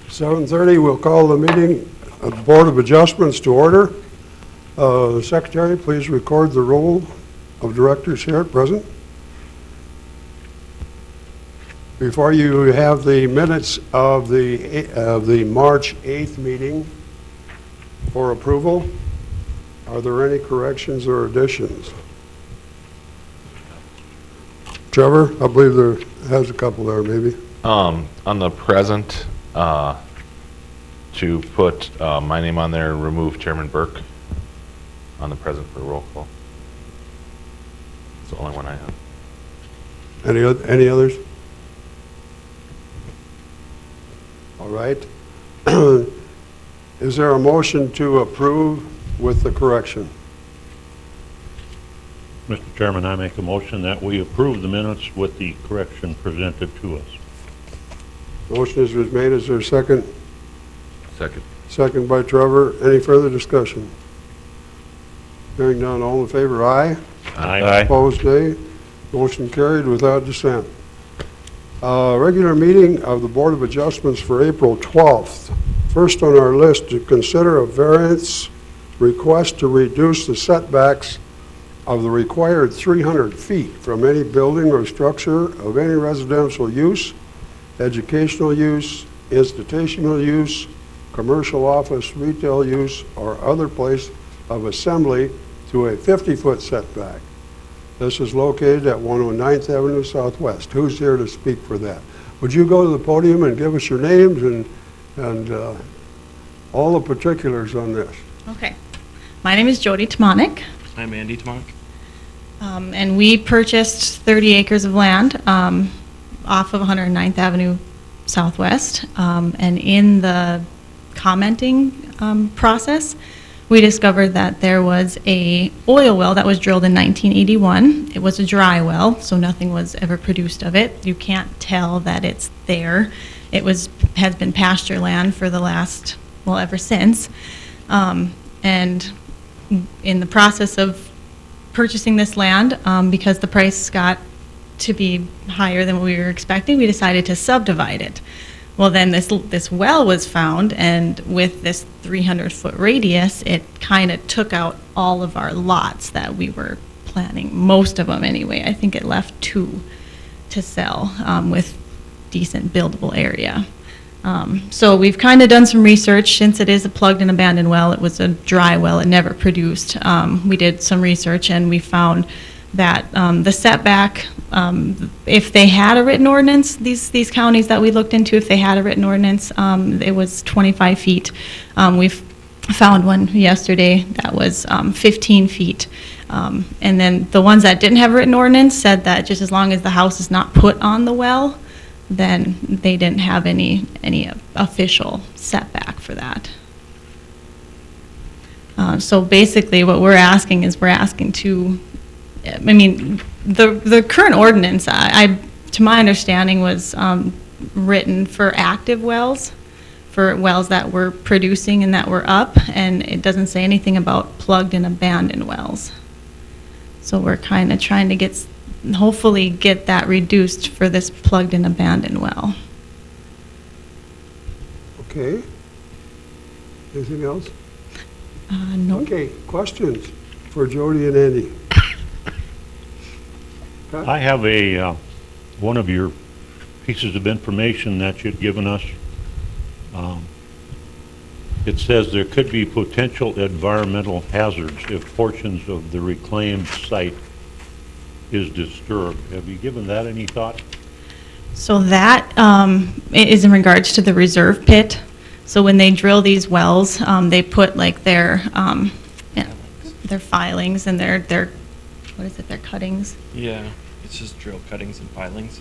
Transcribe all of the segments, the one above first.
7:30, we'll call the meeting of the Board of Adjustments to order. Secretary, please record the roll of directors here at present. Before you have the minutes of the March 8th meeting for approval. Are there any corrections or additions? Trevor, I believe there has a couple there, maybe. On the present, to put my name on there and remove Chairman Burke on the present for roll call. It's the only one I have. Any others? All right. Is there a motion to approve with the correction? Mr. Chairman, I make a motion that we approve the minutes with the correction presented to us. Motion is made. Is there a second? Second. Second by Trevor. Any further discussion? Hearing none, all in favor, aye. Aye. Opposed, nay. Motion carried without dissent. Regular meeting of the Board of Adjustments for April 12th. First on our list, to consider a variance request to reduce the setbacks of the required 300 feet from any building or structure of any residential use, educational use, institutional use, commercial office, retail use, or other place of assembly to a 50-foot setback. This is located at 109th Avenue Southwest. Who's here to speak for that? Would you go to the podium and give us your names and all the particulars on this? Okay. My name is Jody Tmonik. I'm Andy Tmonik. And we purchased 30 acres of land off of 109th Avenue Southwest. And in the commenting process, we discovered that there was a oil well that was drilled in 1981. It was a dry well, so nothing was ever produced of it. You can't tell that it's there. It has been pasture land for the last, well, ever since. And in the process of purchasing this land, because the price got to be higher than what we were expecting, we decided to subdivide it. Well, then this well was found, and with this 300-foot radius, it kind of took out all of our lots that we were planning, most of them anyway. I think it left 2 to sell with decent buildable area. So we've kind of done some research. Since it is a plugged and abandoned well, it was a dry well, it never produced. We did some research and we found that the setback, if they had a written ordinance, these counties that we looked into, if they had a written ordinance, it was 25 feet. We've found one yesterday that was 15 feet. And then the ones that didn't have a written ordinance said that just as long as the house is not put on the well, then they didn't have any official setback for that. So basically what we're asking is to, I mean, the current ordinance, to my understanding, was written for active wells, for wells that were producing and that were up, and it doesn't say anything about plugged and abandoned wells. So we're kind of trying to hopefully get that reduced for this plugged and abandoned well. Okay. Anything else? No. Okay, questions for Jody and Andy? I have one of your pieces of information that you'd given us. It says there could be potential environmental hazards if portions of the reclaimed site is disturbed. Have you given that any thought? So that is in regards to the reserve pit. So when they drill these wells, they put like their filings and their their cuttings. Yeah, it's just drill cuttings and pilings.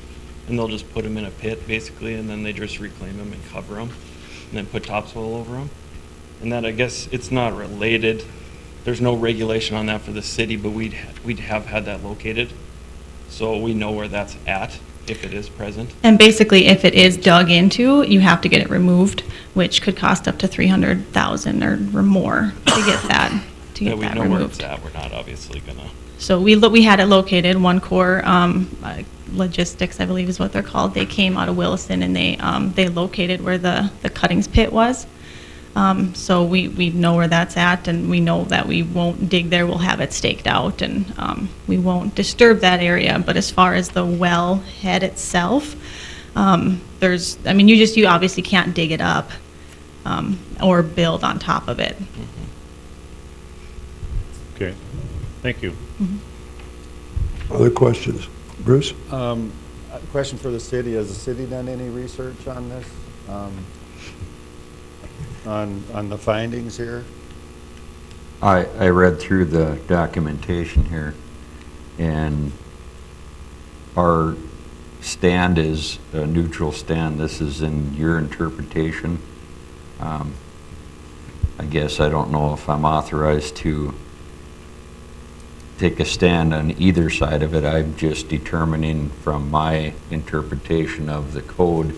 And they'll just put them in a pit, basically, and then they just reclaim them and cover them, and then put topsoil over them. And that, I guess, it's not related. There's no regulation on that for the city, but we'd have had that located. So we know where that's at, if it is present. And basically, if it is dug into, you have to get it removed, which could cost up to $300,000 or more to get that removed. Yeah, we know where it's at. We're not obviously gonna. So we had it located. One Corps Logistics, I believe is what they're called. They came out of Williston and they located where the cuttings pit was. So we know where that's at, and we know that we won't dig there. We'll have it staked out, and we won't disturb that area. But as far as the well head itself, you obviously can't dig it up or build on top of it. Okay, thank you. Other questions? Bruce? A question for the city, has the city done any research on this? On the findings here? I read through the documentation here, and our stand is a neutral stand. This is in your interpretation. I guess I don't know if I'm authorized to take a stand on either side of it. I'm just determining from my interpretation of the code.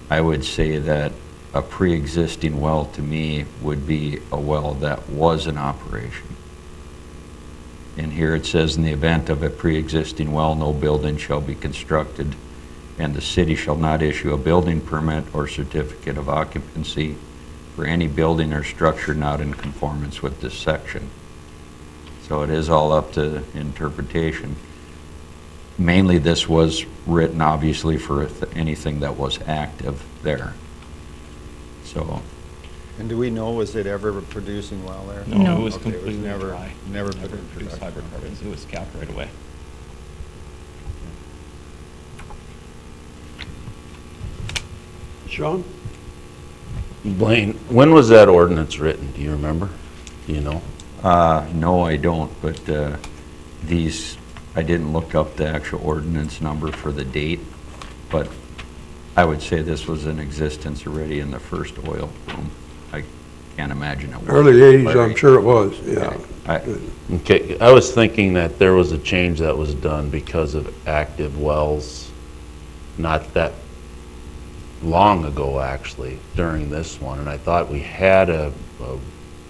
I would say that a pre-existing well to me would be a well that was in operation. And here it says, in the event of a pre-existing well, no building shall be constructed, and the city shall not issue a building permit or certificate of occupancy for any building or structure not in conformance with this section. So it is all up to interpretation. Mainly this was written obviously for anything that was active there. So, And do we know, was it ever a producing well there? No. It was Okay, completely never, dry. never Never put in produced production. hydrocarbons. It was capped right away. Sean? Blaine, when was that ordinance written? Do you remember? Do you know? no, I don't, but these, I didn't look up the actual ordinance number for the date, but I would say this was in existence already in the first oil boom. I can't imagine it was. Early 80s, I'm sure it was, yeah. Okay, I was thinking that there was a change that was done because of active wells, not that long ago, actually, during this one, and I thought we had a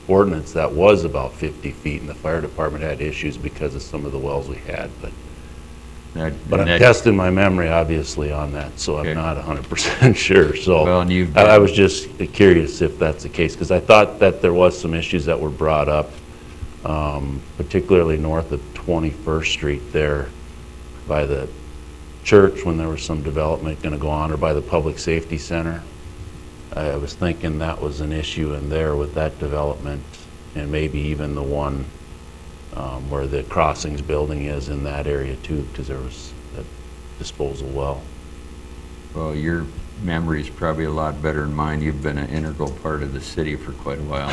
ordinance that was about 50 feet, and the fire department had issues because of some of the wells we had, but I'm testing my memory, obviously, on that, so Okay. I'm not 100% sure, so. Well, and you've I been- was just curious if that's the case, because I thought that there was some issues that were brought up, particularly north of 21st Street there by the church when there was some development going to go on, or by the Public Safety Center. I was thinking that was an issue in there with that development, and maybe even the one where the Crossings building is in that area too, because there was a disposal well. Well, your memory's probably a lot better than mine. You've been an integral part of the city for quite a while.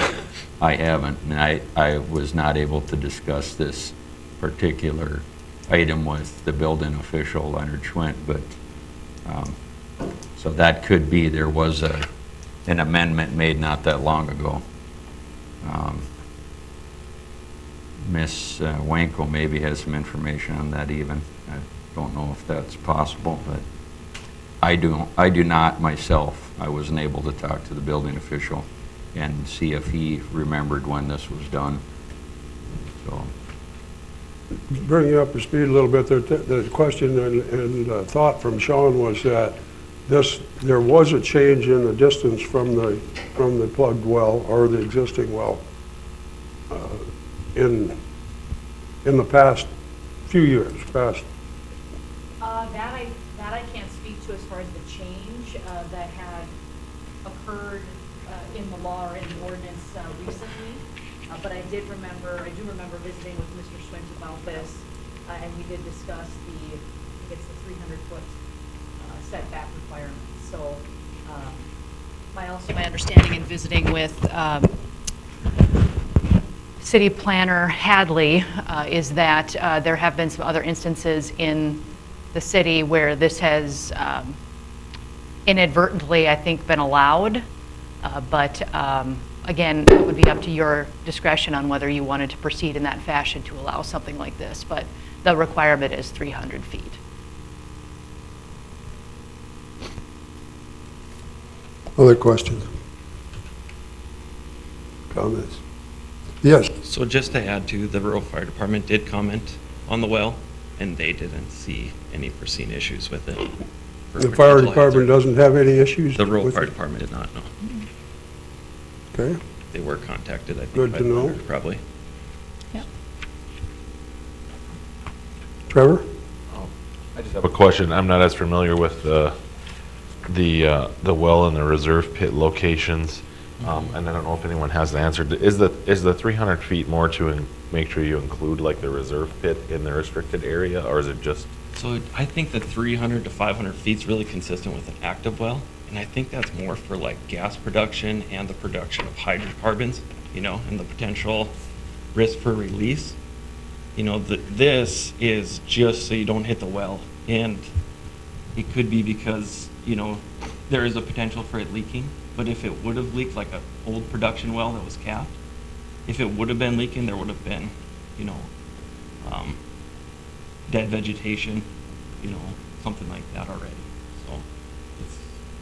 I haven't, and I was not able to discuss this particular item with the building official, Leonard Schwint, but, so that could be, there was an amendment made not that long ago. Ms. Wanko maybe has some information on that even. I don't know if that's possible, but I do not myself. I wasn't able to talk to the building official and see if he remembered when this was done. So, Bring you up to speed a little bit, the question and thought from Sean was that there was a change in the distance from the plugged well or the existing well in the past few years, past. That I can't speak to as far as the change that had occurred in the law or in the ordinance recently. But I do remember visiting with Mr. Swint about this, and we did discuss I think it's the 300-foot setback requirement. So my understanding in visiting with City Planner Hadley is that there have been some other instances in the city where this has inadvertently, I think, been allowed. But again, it would be up to your discretion on whether you wanted to proceed in that fashion to allow something like this. But the requirement is 300 feet. Other questions? Comments? Yes. So just to add to, the rural fire department did comment on the well. and they didn't see any foreseen issues with it. for The fire potential department hazard. doesn't have any issues? The rural with fire it? department did not know. Okay, They were contacted, I think. Good by to the know. owner, Probably. Trevor? I just have a question. I'm not as familiar with the well and the reserve pit locations, and I don't know if anyone has the answer. Is the 300 feet more to make sure you include like the reserve pit in the restricted area, or is it just? So I think the 300 to 500 feet is really consistent with an active well, and I think that's more for like gas production and the production of hydrocarbons, and the potential risk for release. This is just so you don't hit the well, and it could be because, there is a potential for it leaking, but if it would have leaked like an old production well that was capped, if it would have been leaking, there would have been, dead vegetation, something like that already. So it's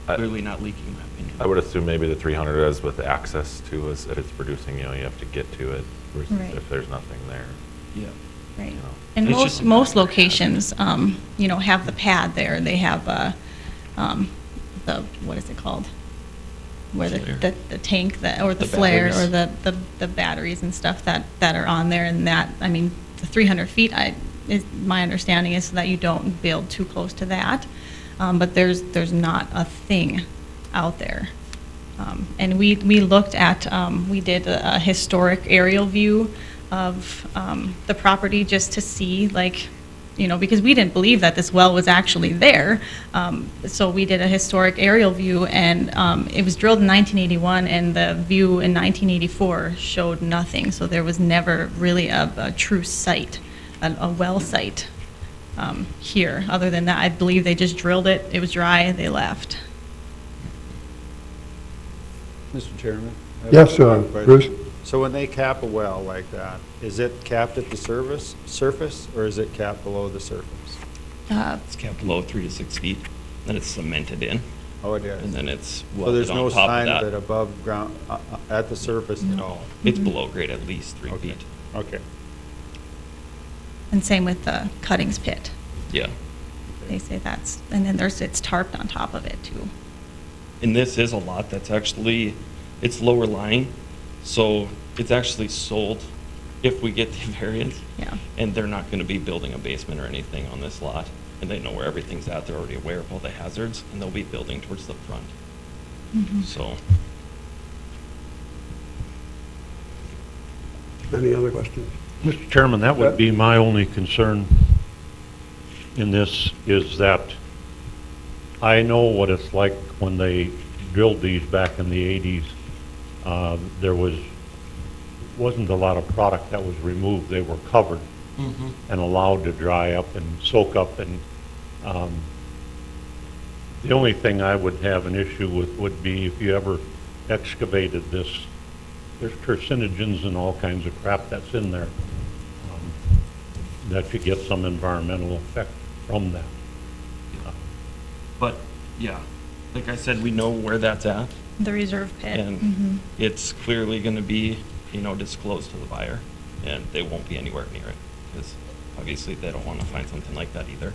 I- clearly not leaking, in my opinion. I would assume maybe the 300 is with access to is that it's producing. You have to get to it versus Right. if there's nothing there. Yeah. Right. know. And It's just most a- locations, have the pad there. They have what is it called? Where Flare. the tank or the The flare or batteries. the batteries and stuff that are on there. And that, the 300 feet, my understanding is that you don't build too close to that. But there's not a thing out there. And we looked at, we did a historic aerial view of the property just to see, because we didn't believe that this well was actually there. So we did a historic aerial view, and it was drilled in 1981, and the view in 1984 showed nothing. So there was never really a true site, a well site here. Other than that, I believe they just drilled it, it was dry, they left. Mr. Chairman? I have Yes, one question. Bruce? So when they cap a well like that, is it capped at the surface, or is it capped below the surface? It's capped below 3 to 6 feet, then it's cemented in, Oh, it is. and then it's So welded there's no on top sign of of it that. above ground, at the surface at all? It's below grade at least 3 Okay. feet. Okay. And same with the cuttings pit. Yeah. They say and then it's tarped on top of it too. And this is a lot that's actually, it's lower lying, so it's actually sold if we get the variance. Yeah. And they're not gonna be building a basement or anything on this lot, and they know where everything's at, they're already aware of all the hazards, and they'll be building towards the front. So, Any other questions? Mr. Chairman, that would be my only concern in this, is that I know what it's like when they drilled these back in the 80s. There wasn't a lot of product that was removed. They were covered and allowed to dry up and soak up. And the only thing I would have an issue with would be if you ever excavated this, there's carcinogens and all kinds of crap that's in there, that you get some environmental effect from that. but, yeah, like I said, we know where that's at, The reserve pit. and it's clearly gonna be, disclosed to the buyer, and they won't be anywhere near it, because obviously they don't wanna find something like that either.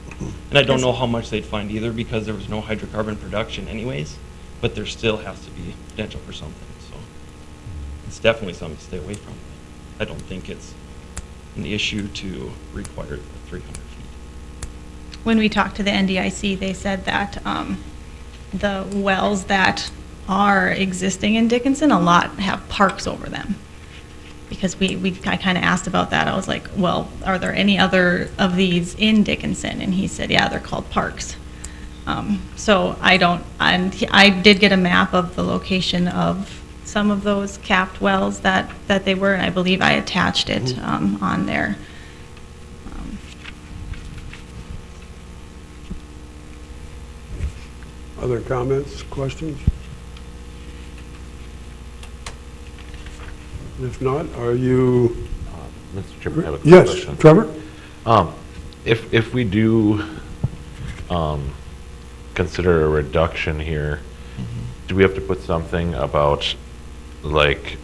And I don't know how much they'd find either, because there was no hydrocarbon production anyways, but there still has to be potential for something, so it's definitely something to stay away from. I don't think it's an issue to require the 300 feet. When we talked to the NDIC, they said that the wells that are existing in Dickinson, a lot have parks over them. Because I kind of asked about that. I was like, well, are there any other of these in Dickinson? And he said, yeah, they're called parks. So I did get a map of the location of some of those capped wells that they were, and I believe I attached it on there. Other comments, questions? If not, are you, Mr. Chairman, I have a quick yes, question. Trevor? If we do consider a reduction here, do we have to put something about, like,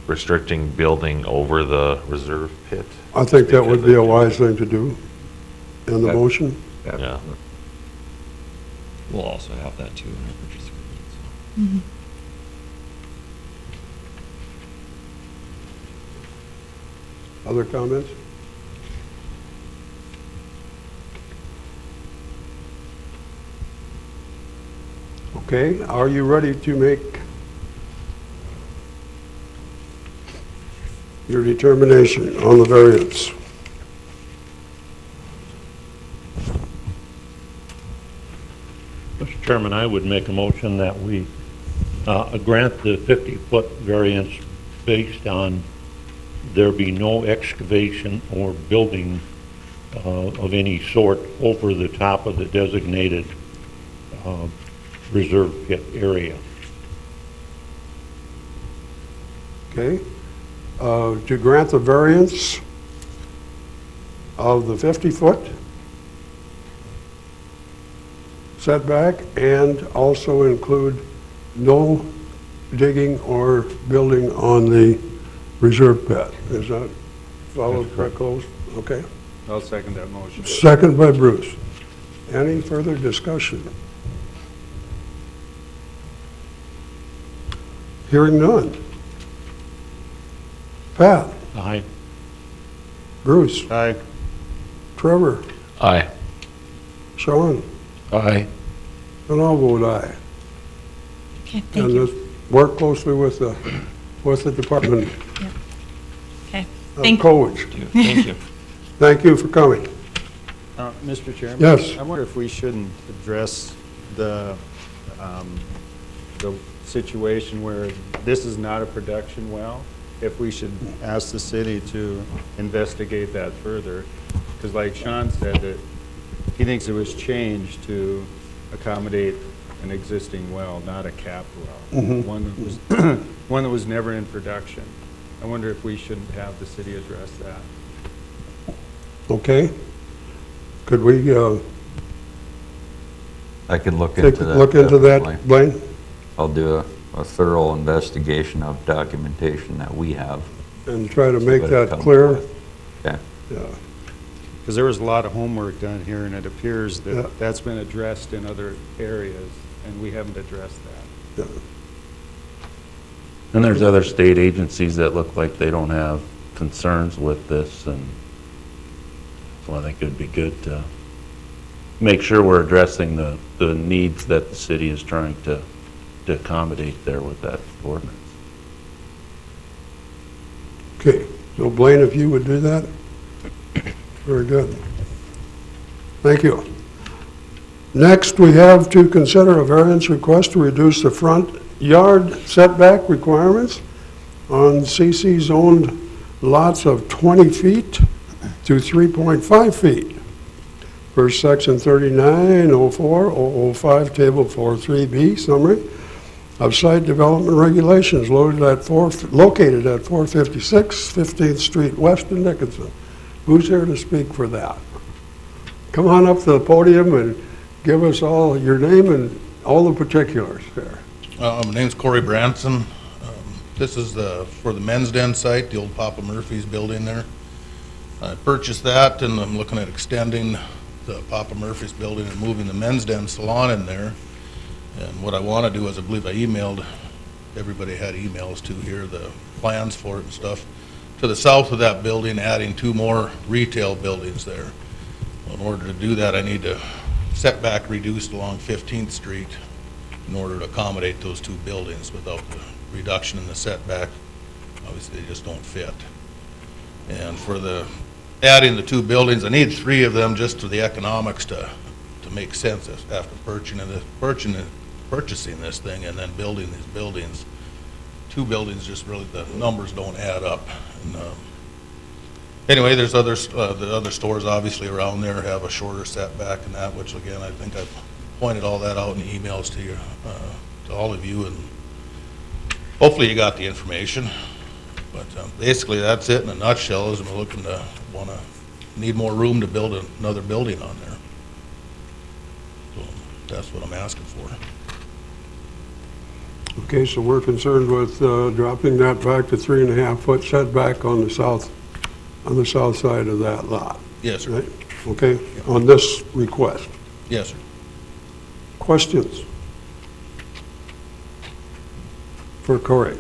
restricting building over the reserve pit? I think that would be a wise thing to do in the motion. Yeah. We'll also have that too in our purchase agreement, so. Other comments? Okay, are you ready to make your determination on the variance? Mr. Chairman, I would make a motion that we grant the 50-foot variance based on there be no excavation or building of any sort over the top of the designated reserve pit area. Okay, to grant the variance of the 50-foot setback and also include no digging or building on the reserve pit. Is that followed by close? Okay. I'll second that motion. Second by Bruce. Any further discussion? Hearing none. Pat? Aye. Bruce? Aye. Trevor? Aye. Sean? Aye. And I'll vote aye. Okay, thank And you. let's work closely with the Department Okay, of thank Codes. Thank you. Thank you for coming. Mr. Chairman? Yes. I wonder if we shouldn't address the situation where this is not a production well, if we should ask the city to investigate that further. Because like Sean said, that he thinks it was changed to accommodate an existing well, not a capped well. One that was never in production. I wonder if we shouldn't have the city address that. Okay? Could we I can look take into a that. look into definitely. that, Blaine? I'll do a thorough investigation of documentation that we have. And try to make What it that comes clear? with. Okay. Yeah. Because there was a lot of homework done here, and it appears Yeah. that that's been addressed in other areas, and we haven't addressed that. Yeah. And there's other state agencies that look like they don't have concerns with this, and so I think it'd be good to make sure we're addressing the needs that the city is trying to accommodate there with that ordinance. Okay, so Blaine, if you would do that? Very good. Thank you. Next, we have to consider a variance request to reduce the front yard setback requirements on CC-zoned lots of 20 feet to 3.5 feet. First section 3904-005, table 43B, summary of site development regulations located at 456 15th Street West in Dickinson. Who's here to speak for that? Come on up to the podium and give us all your name and all the particulars there. My name's Corey Branson. This is for the Men's Den site, the old Papa Murphy's building there. I purchased that, and I'm looking at extending the Papa Murphy's building and moving the Men's Den salon in there. And what I want to do is, I believe I emailed, everybody had emails to here, the plans for it and stuff. To the south of that building, adding 2 more retail buildings there. In order to do that, I need to setback reduced along 15th Street in order to accommodate those 2 buildings. Without the reduction in the setback, obviously they just don't fit. And for the adding the 2 buildings, I need 3 of them just for the economics to make sense after purchasing this thing and then building these buildings. 2 buildings, just really, the numbers don't add up. And, anyway, there's others, the other stores obviously around there have a shorter setback and that, which again, I think I've pointed all that out in emails to you, to all of you, and hopefully you got the information. But basically, that's it in a nutshell, is we're looking to need more room to build another building on there. So that's what I'm asking for. Okay, so we're concerned with dropping that back to 3.5-foot setback on the south on the south side of that lot, Yes, sir. right? Okay, on this request. Yes, sir. Questions? For Corey?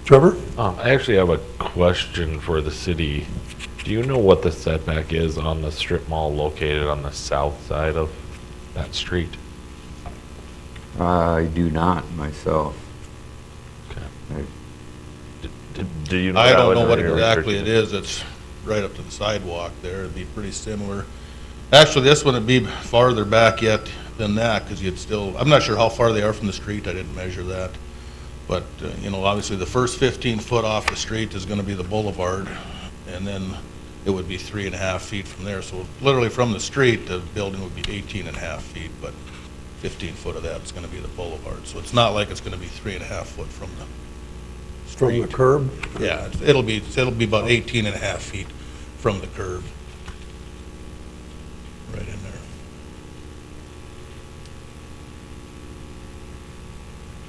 Trevor? I actually have a question for the city. Do you know what the setback is on the strip mall located on the south side of that street? I do not myself. Okay. Do you know? I that don't one, know or what you're exactly it restricted? is. It's right up to the sidewalk there. It'd be pretty similar. Actually, this one would be farther back yet than that, because you'd still, I'm not sure how far they are from the street. I didn't measure that. But, you know, obviously, the first 15 foot off the street is gonna be the boulevard, and then it would be 3.5 feet from there. So literally from the street, the building would be 18.5 feet, but 15 foot of that is gonna be the boulevard. So it's not like it's gonna be 3.5 foot from the From the street. curb? Yeah, it'll be about 18.5 feet from the curb. Right in there.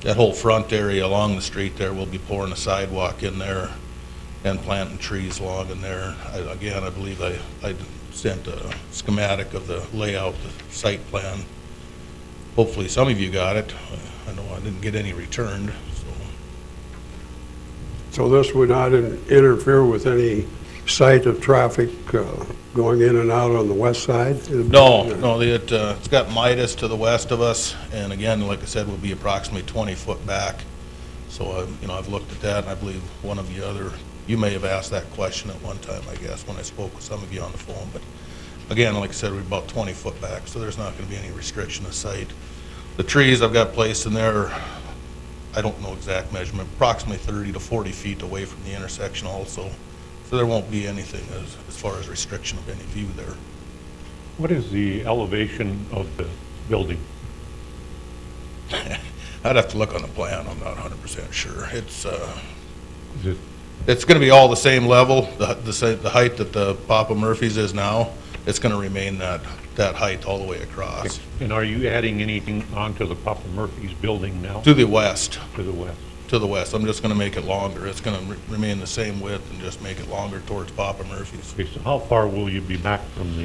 That whole front area along the street there, we'll be pouring a sidewalk in there and planting trees along in there. Again, I believe I sent a schematic of the layout, the site plan. Hopefully some of you got it. I know I didn't get any returned, so. So this would not interfere with any sight of traffic going in and out on the west side? No, it's got Midas to the west of us, and again, like I said, we'll be approximately 20 foot back. So, you know, I've looked at that, and I believe one of you may have asked that question at one time, I guess, when I spoke with some of you on the phone, but again, like I said, we're about 20 foot back, so there's not gonna be any restriction of sight. The trees I've got placed in there, I don't know exact measurement, approximately 30 to 40 feet away from the intersection also. So there won't be anything as far as restriction of any view there. What is the elevation of the building? I'd have to look on the plan, I'm not 100% sure. Is it, It's gonna be all the same level, the height that the Papa Murphy's is now, it's gonna remain that height all the way across. and are you adding anything onto the Papa Murphy's building now? To the west, To the west? I'm just gonna make it longer. It's gonna remain the same width and just make it longer towards Papa Murphy's. Okay, so how far will you be back from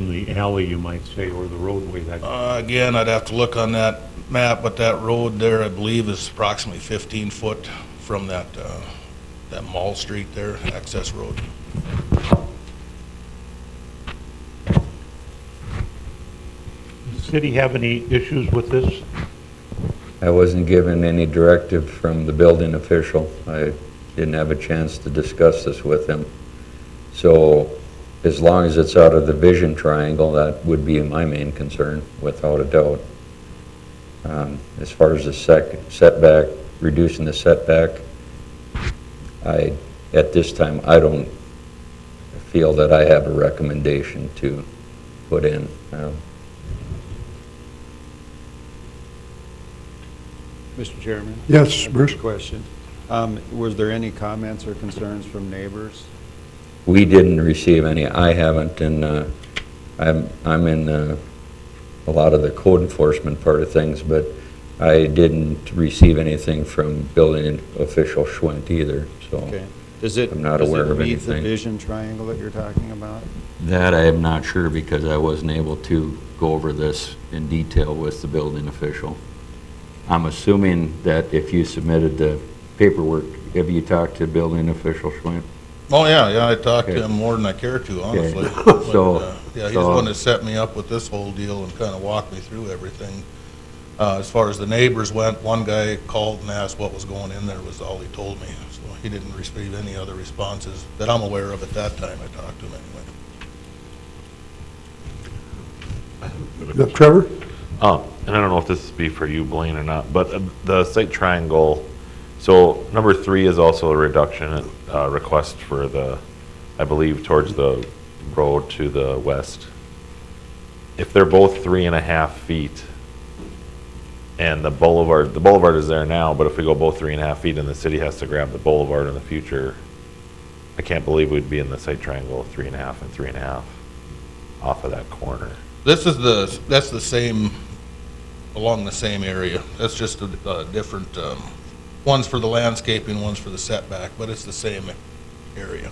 the alley, you might say, or the roadway that? Again, I'd have to look on that map, but that road there, I believe, is approximately 15 foot from that Mall Street there, access road. Does the city have any issues with this? I wasn't given any directive from the building official. I didn't have a chance to discuss this with him. So as long as it's out of the vision triangle, that would be my main concern, without a doubt. As far as the setback, reducing the setback, at this time, I don't feel that I have a recommendation to put in. Mr. Chairman? Yes, A Bruce? question. Was there any comments or concerns from neighbors? We didn't receive any, I haven't, and I'm in a lot of the code enforcement part of things, but I didn't receive anything from building official Schwint either, so. Okay. Does it I'm not aware of meet the anything. vision triangle that you're talking about? That I am not sure, because I wasn't able to go over this in detail with the building official. I'm assuming that if you submitted the paperwork, have you talked to building official Schwint? Oh, yeah, I talked to Okay. him more than I care to, honestly. Okay. But, So- yeah, he's the so- one that set me up with this whole deal and kind of walked me through everything. As far as the neighbors went, one guy called and asked what was going in there, was all he told me. So he didn't receive any other responses that I'm aware of at that time. I talked to him anyway. Trevor? And I don't know if this would be for you, Blaine, or not, but the site triangle, so number 3 is also a reduction request for I believe, towards the road to the west. If they're both 3.5 feet, and the boulevard is there now, but if we go both 3.5 feet and the city has to grab the boulevard in the future, I can't believe we'd be in the site triangle of 3.5 and 3.5 off of that corner. That's the same, along the same area. That's just a different, one's for the landscaping, one's for the setback, but it's the same area,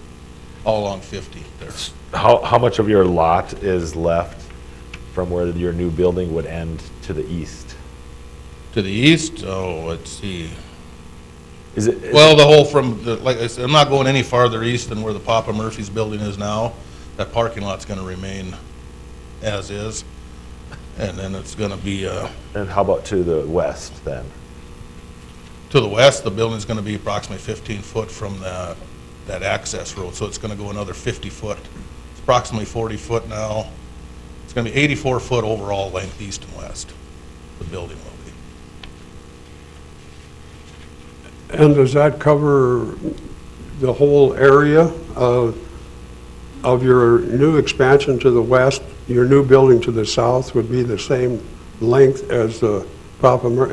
all along 50 there. How much of your lot is left from where your new building would end to the east? To the east, oh, let's see. Is it? Well, the whole like I said, I'm not going any farther east than where the Papa Murphy's building is now. That parking lot's gonna remain as is. And then it's gonna be, And how about to the west then? to the west, the building's gonna be approximately 15 foot from that access road, so it's gonna go another 50 foot. It's approximately 40 foot now. It's gonna be 84 foot overall length, east and west, the building will be. And does that cover the whole area of your new expansion to the west? Your new building to the south would be the same length as the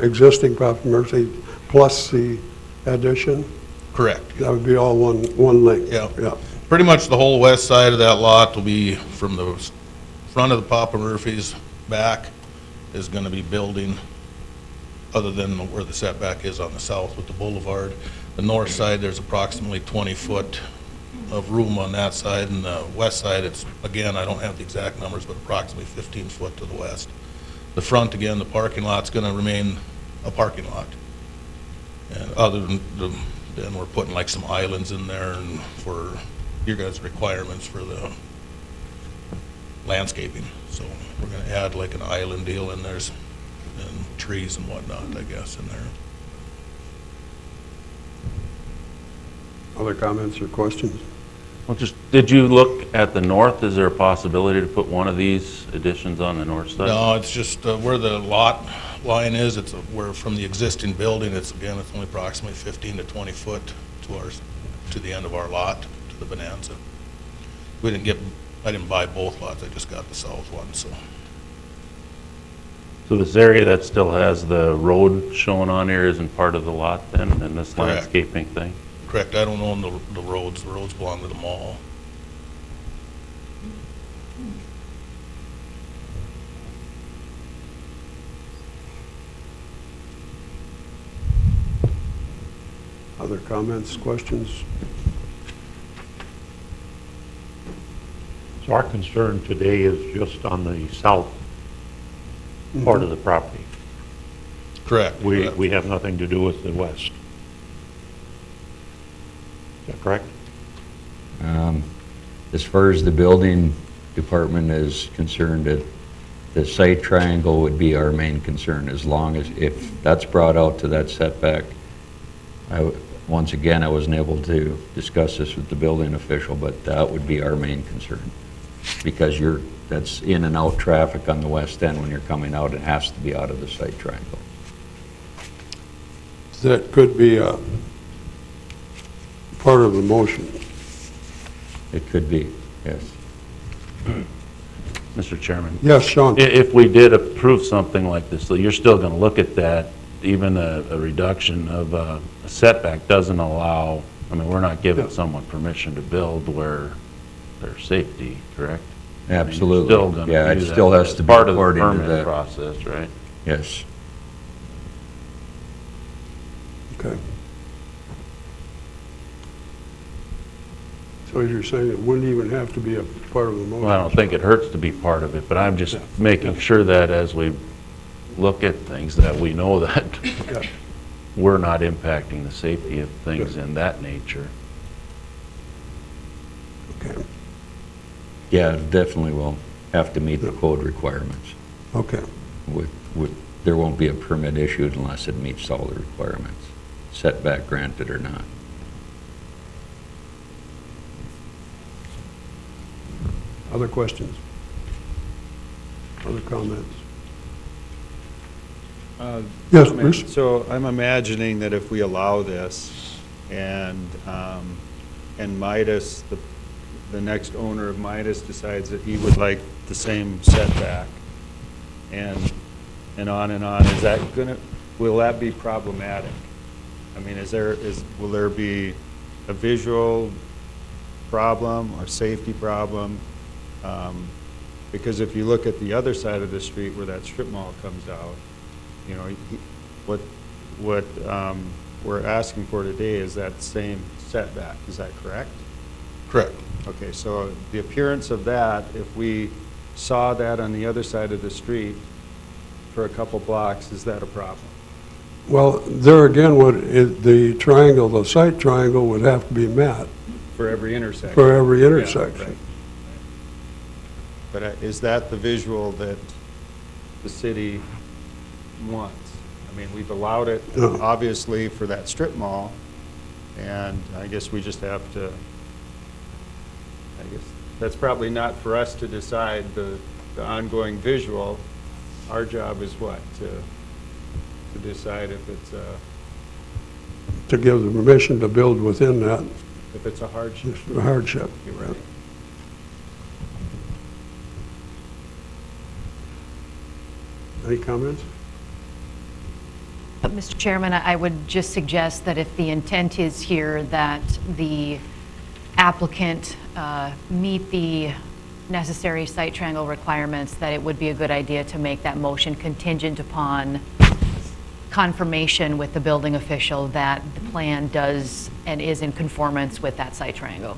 existing Papa Murphy plus the addition? Correct. That would be all one length? Yeah. Yeah. Pretty much the whole west side of that lot will be from the front of the Papa Murphy's back is gonna be building, other than where the setback is on the south with the boulevard. The north side, there's approximately 20 foot of room on that side, and the west side, it's, again, I don't have the exact numbers, but approximately 15 foot to the west. The front, again, the parking lot's gonna remain a parking lot. And other than, then we're putting like some islands in there and for your guys' requirements for the landscaping. So we're gonna add like an island deal in there and trees and whatnot, I guess, in there. Other comments or questions? Well, did you look at the north? Is there a possibility to put one of these additions on the north side? No, it's just where the lot line is, it's where from the existing building, it's only approximately 15 to 20 foot to the end of our lot, to the Bonanza. I didn't buy both lots, I just got the south one, so. So this area that still has the road shown on here isn't part of the lot then, and this Correct. landscaping thing? Correct, I don't own the roads belong to the mall. Other comments, questions? So our concern today is just on the south part of the property. Correct. correct. We have nothing to do with the west. Is that correct? As far as the building department is concerned, the site triangle would be our main concern, as long as, if that's brought out to that setback. Once again, I wasn't able to discuss this with the building official, but that would be our main concern. Because that's in and out traffic on the west end. When you're coming out, it has to be out of the site triangle. That could be part of the motion. It could be, yes. Mr. Chairman? Yes, Sean? If we did approve something like this, so you're still going to look at that, even a reduction of a setback doesn't allow, I mean, we're not giving Yeah. someone permission to build where there's safety, correct? Absolutely. I mean, you're still going to Yeah, it do that still has as to be part of the according to permit that. process, right? Yes. Okay. So you're saying it wouldn't even have to be a part of the motion? Well, I don't think it hurts to be part of it, but I'm just making sure that as we look at things, that we know that Yeah. we're not impacting the safety of things Good. in that nature. Okay. Yeah, it definitely will have to meet the code requirements. Okay. There won't be a permit issued unless it meets all the requirements, setback granted or not. Other questions? Other comments? Yes, Bruce? So I'm imagining that if we allow this and Midas, the next owner of Midas decides that he would like the same setback and on, is that will that be problematic? I mean, will there be a visual problem or safety problem? Because if you look at the other side of the street where that strip mall comes out, you know, what we're asking for today is that same setback, is that correct? Correct. Okay, so the appearance of that, if we saw that on the other side of the street for a couple blocks, is that a problem? Well, there again, the triangle, the site triangle would have to be met For every intersection? for every Yeah, intersection. right. But is that the visual that the city wants? I mean, we've allowed it, No. obviously, for that strip mall, and I guess we just have to, I guess, that's probably not for us to decide the ongoing visual. Our job is what? To decide if it's To give the permission to build within that a hardship. hardship. You're right. Any comments? Mr. Chairman, I would just suggest that if the intent is here that the applicant meet the necessary site triangle requirements, that it would be a good idea to make that motion contingent upon confirmation with the building official that the plan does and is in conformance with that site triangle.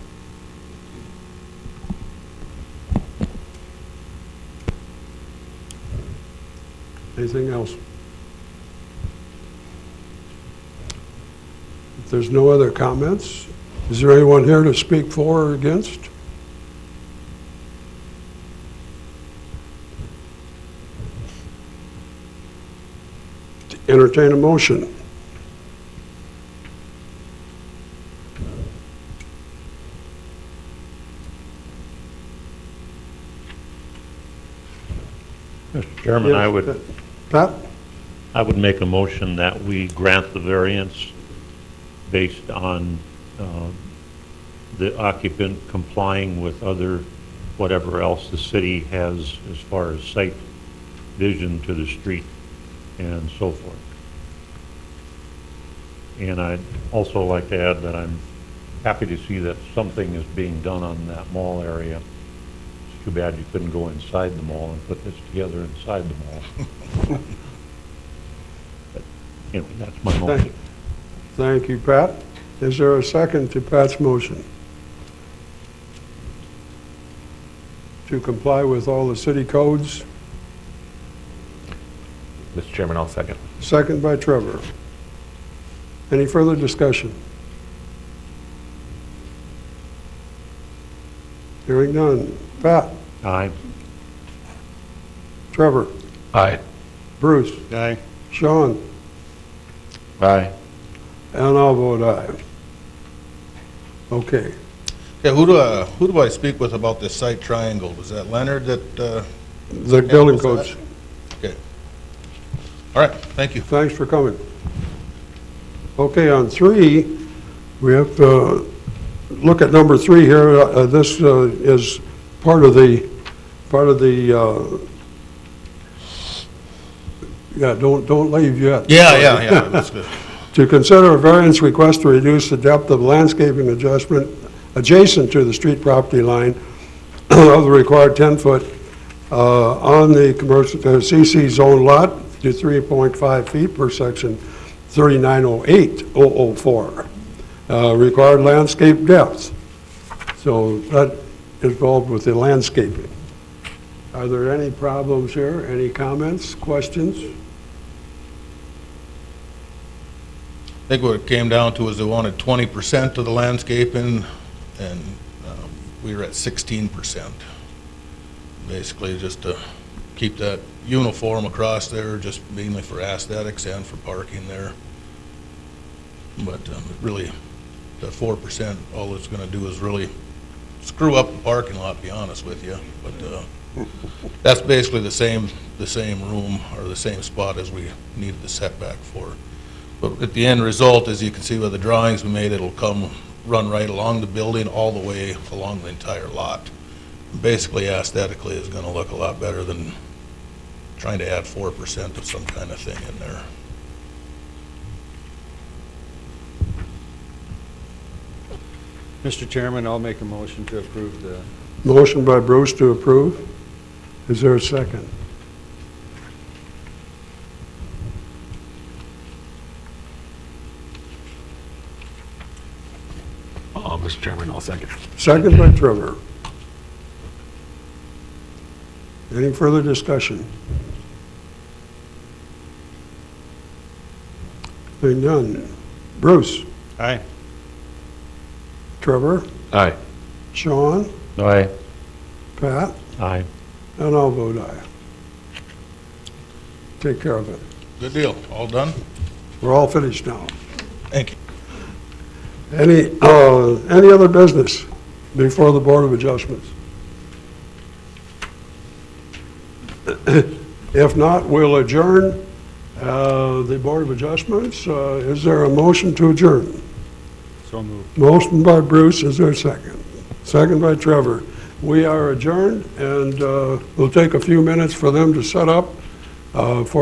Anything else? If there's no other comments, is there anyone here to speak for or against? Entertain a motion. Mr. Chairman, Pat? I would make a motion that we grant the variance based on the occupant complying with other, whatever else the city has as far as site vision to the street and so forth. And I'd also like to add that I'm happy to see that something is being done on that mall area. It's too bad you couldn't go inside the mall and put this together inside the mall. But anyway, that's my motion. Thank you, Pat. Is there a second to Pat's motion? To comply with all the city codes? Mr. Chairman, I'll second. Second by Trevor. Any further discussion? Hearing none. Pat? Aye. Trevor? Aye. Bruce? Aye. Sean? Aye. And I'll vote aye. Okay. Yeah, who do I speak with about this site triangle? Was that Leonard that, The building handles codes. that? Okay. All right, thank you. Thanks for coming. Okay, on 3, we have to look at number 3 here. This is part of the, yeah, don't leave yet. Yeah, that's good. To consider a variance request to reduce the depth of landscaping adjustment adjacent to the street property line of the required 10-foot on the commercial CC zone lot to 3.5 feet per section 3908004. Required landscape depth. So that is involved with the landscaping. Are there any problems here? Any comments, questions? I think what it came down to is they wanted 20% of the landscaping, and we were at 16%. Basically, just to keep that uniform across there, just mainly for aesthetics and for parking there. But really, the 4%, all it's gonna do is really screw up the parking lot, to be honest with you. But that's basically the same room, or the same spot as we needed the setback for. But at the end result, as you can see by the drawings we made, it'll run right along the building, all the way along the entire lot. Basically, aesthetically, it's gonna look a lot better than trying to add 4% of some kind of thing in there. Mr. Chairman, I'll make a motion to approve the, Motion by Bruce to approve. Is there a second? Mr. Chairman, I'll second. Second by Trevor. Any further discussion? Being done. Bruce, Aye. Trevor, Aye. Sean, Aye. Pat, Aye. and I'll vote aye. Take care of it. Good deal. All done? We're all finished now. Thank you. Any other business before the Board of Adjustments? If not, we'll adjourn the Board of Adjustments. Is there a motion to adjourn? So moved. Motion by Bruce, is there a second? Second by Trevor. We are adjourned, and we'll take a few minutes for them to set up for